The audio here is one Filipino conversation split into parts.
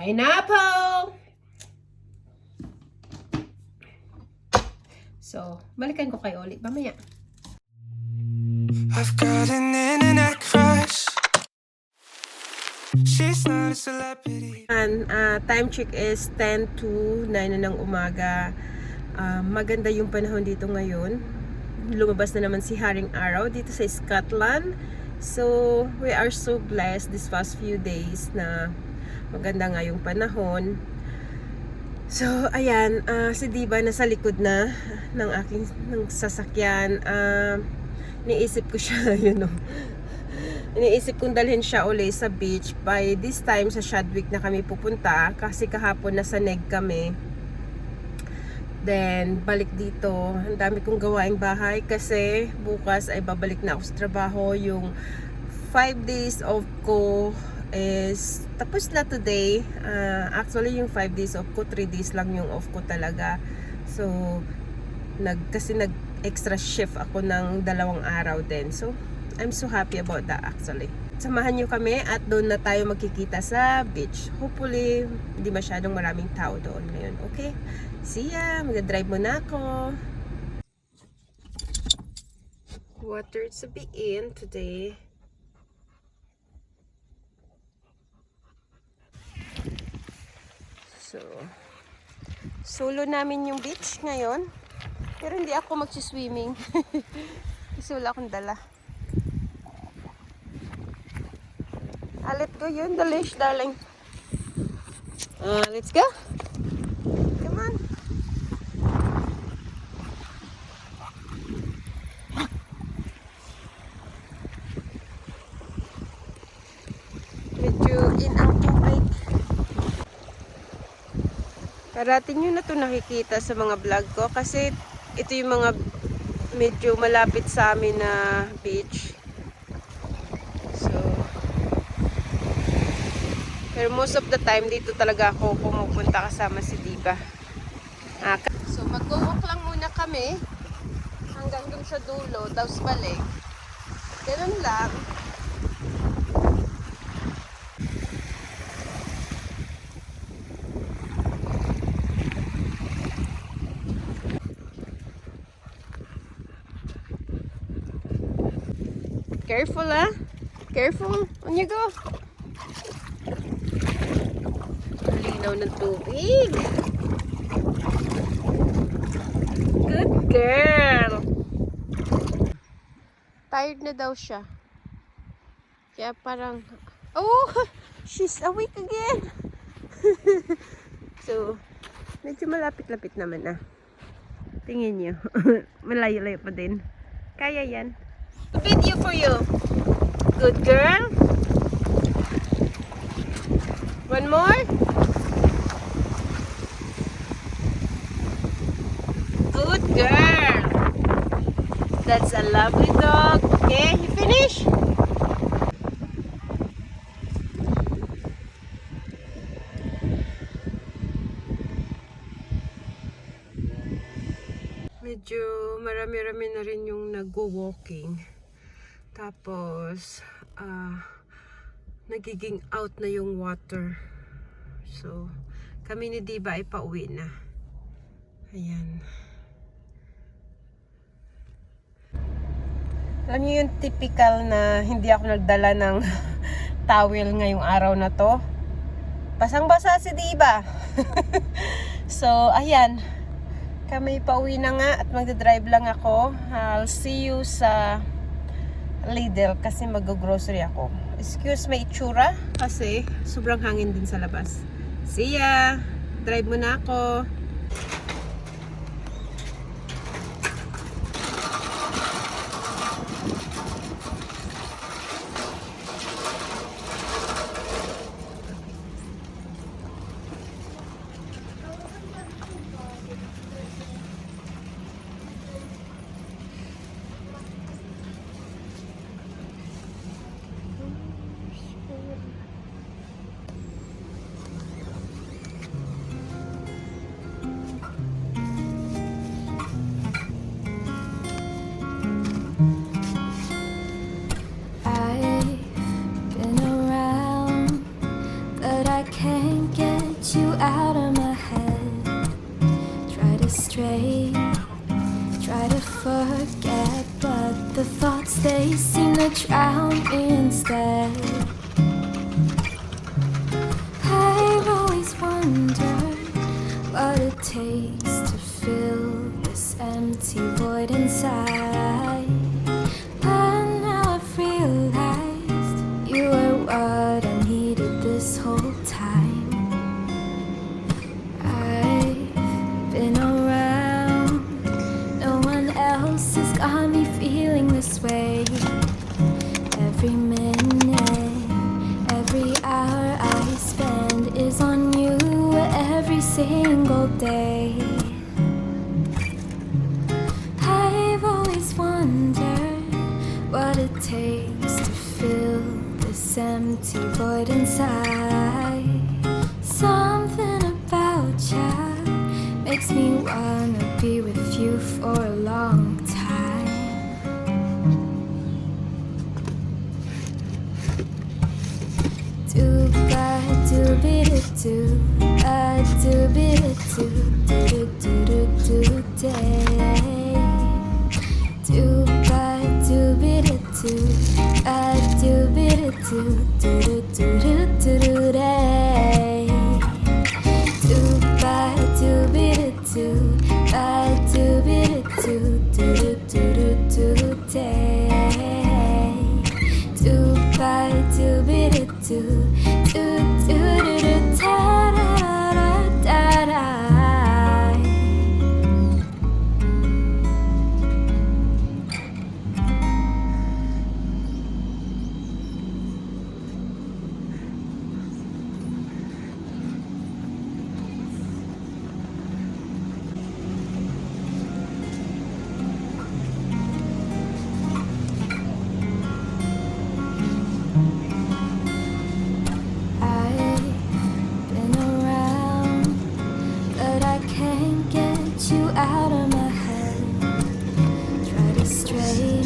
Pineapple! So, balikan ko kay Oli mamaya. I've got an internet crush. She's not a celebrity. Time check is 10 to 9 na ng umaga. Maganda yung panahon dito ngayon. Lumabas na naman si Haring Araw dito sa Scotland. So, we are so blessed this past few days na maganda nga yung panahon. So, ayan, si Diba nasa likod na ng aking sasakyan. Niisip ko siya, Iniisip kong dalhin siya uli sa beach. By this time, sa Shadwick na kami pupunta. Kasi kahapon nasa Neg kami. Then, balik dito. Ang dami kong gawaing bahay kasi bukas ay babalik na ako sa trabaho. Yung 5 days off ko is tapos na today. Actually, yung 5 days off ko, 3 days lang yung off ko talaga. So, kasi nag-extra shift ako ng 2 araw din. So, I'm so happy about that actually. Samahan nyo kami at doon na tayo magkikita sa beach. Hopefully, hindi masyadong maraming tao doon ngayon. Okay? See ya! Mag-drive muna ako. Water to be in today. So, solo namin yung beach ngayon. Pero hindi ako magsiswimming. Kasi wala akong dala. Let's go yun, the leash, darling. Let's go. Come on. Medyo in ang tubig. Parating nyo na ito nakikita sa mga vlog ko kasi ito yung mga medyo malapit sa amin na beach. So, pero most of the time dito talaga ako pumupunta kasama si Diba. So, mag-walk lang muna kami hanggang dun sa dulo, tapos balik. Ganun lang. Careful, ah. Careful. On you go. Linaw ng tubig. Good girl. Tired na daw siya. Kaya parang, oh, she's awake again. So, medyo malapit-lapit naman ah. Tingin niyo. Malayo-layo pa din. Kaya yan. Video for you. Good girl. One more. Good girl. That's a lovely dog. Okay, you finish? Medyo marami-rami na rin yung nagwo-walking. Tapos, nagiging out na yung water. So, kami ni Diba ay pauwi na. Ayan. Alam niyo yung typical na hindi ako nagdala ng towel ngayong araw na to. Basang-basa si Diba. So, ayan. Kami pauwi na nga at magdadrive lang ako. I'll see you sa Lidl kasi mag-grocery ako. Excuse my itsura kasi sobrang hangin din sa labas. See ya! Drive muna ako. stray. Try to forget, but the thoughts they seem to drown instead. I've always wondered what it takes to fill this empty void inside. But now I've realized you were what I needed this whole time. I've been around, no one else has got me feeling this way. Every minute, every hour I spend is on you every single day. I've always wondered what it takes to fill this empty void inside. Something about you makes me wanna be with you for a long time. Do ba do be do do be do day. Do ba do be do do be do day. Do ba do be do do be do day. Do ba do be do ta da da. Out of my head, try to stray,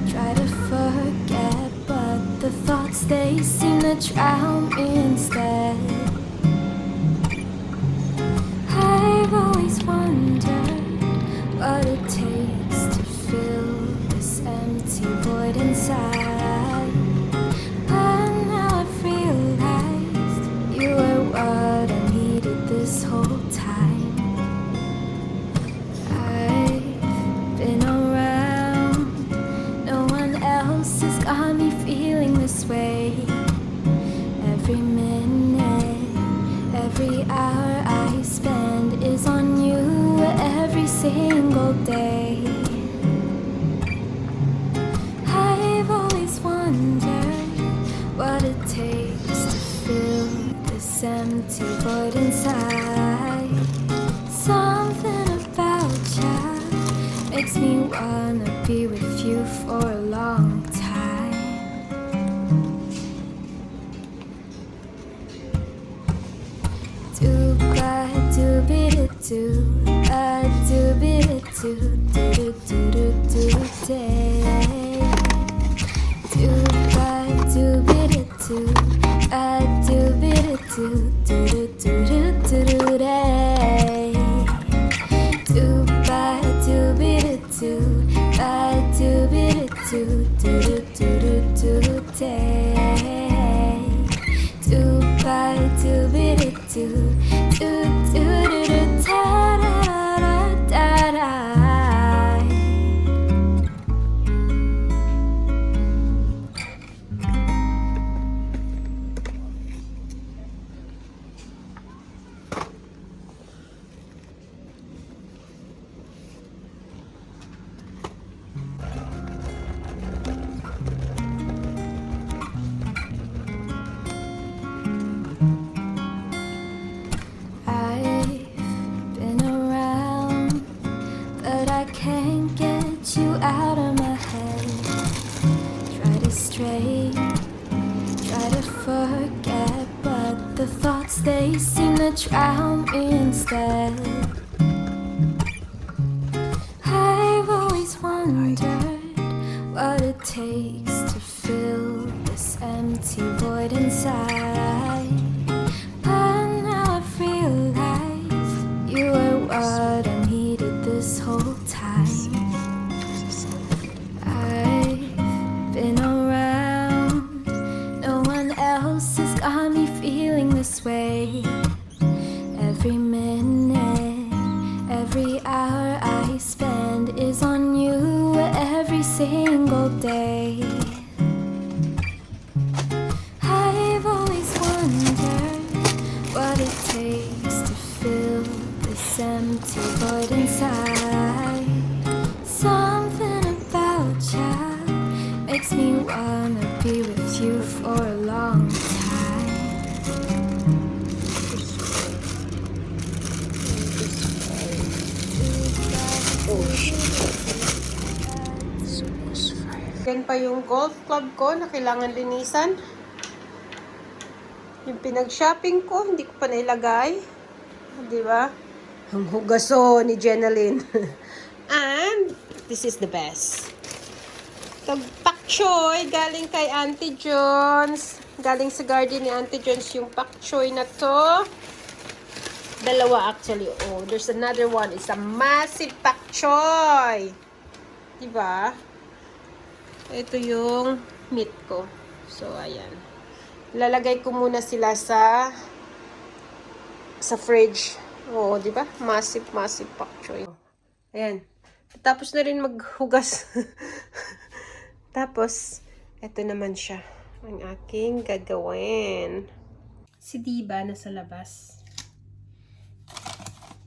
try to forget, but the thoughts they seem to drown instead. I've always wondered what it takes to fill this empty void inside. But now I've realized you were what I needed this whole time. Been around, no one else has got me feeling this way. Every minute, every hour I spend is on you every single day. I've always wondered what it takes to fill this empty void inside. Something about you makes me wanna be with you for a long time. Do ba do be do be do day. Do ba do be do be do day. Do ba do be do be do day. Do ba do be do ta da da. Can't get you out of my head. Try to stray, try to forget, but the thoughts they seem to drown instead. I've always wondered what it takes to fill this empty void inside. But now I've realized you were what I needed day. I've always wondered what it takes to fill this empty void inside. Something about you makes me wanna be with you for a long time. Yan pa yung golf club ko na kailangan linisan. Yung pinag-shopping ko, hindi ko pa nailagay. Di ba? Ang hugaso ni Jenalyn. And, this is the best. Ito, pak choy, galing kay Auntie Jones. Galing sa garden ni Auntie Jones yung pak choy na to. Dalawa actually. Oh, there's another one. It's a massive pak choy. Di ba? Ito yung meat ko. So, ayan. Lalagay ko muna sila sa fridge. Oo, di ba? Massive pak choy. Ayan. Tapos na rin maghugas. Tapos, ito naman siya. Ang aking gagawin. Si Diba nasa labas.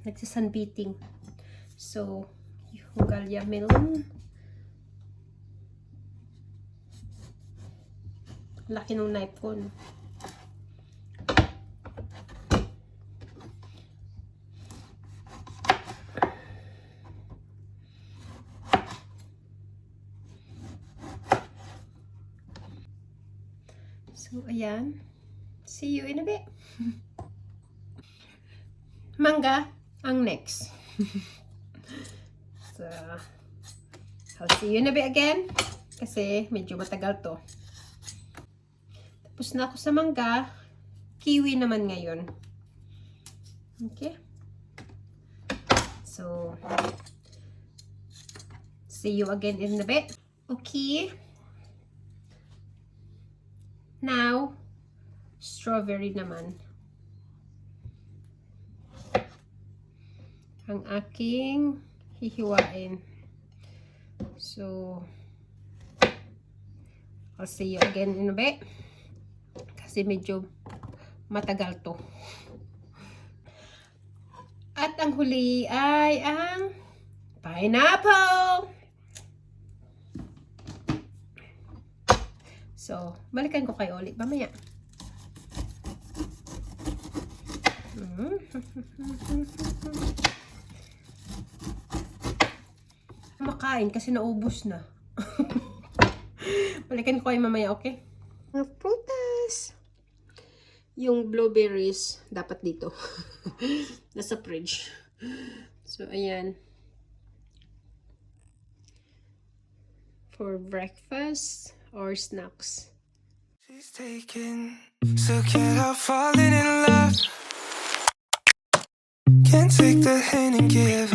Nagsisunbeating. So, yung galya melon. Laki ng knife ko, no? So, ayan. See you in a bit. Mangga ang next. So, I'll see you in a bit again. Kasi medyo matagal to. Tapos na ako sa mangga. Kiwi naman ngayon. Okay? So, see you again in a bit. Okay? Now, strawberry naman. Ang aking hihiwain. So, I'll see you again in a bit. Kasi medyo matagal to. At ang huli ay ang pineapple. So, balikan ko kayo ulit mamaya. Makain kasi naubos na. Balikan ko kayo mamaya, okay? Mga prutas. Yung blueberries, dapat dito. Nasa fridge. So, ayan. For breakfast or snacks. She's taken, so can't help falling in love. Can't take the hint and give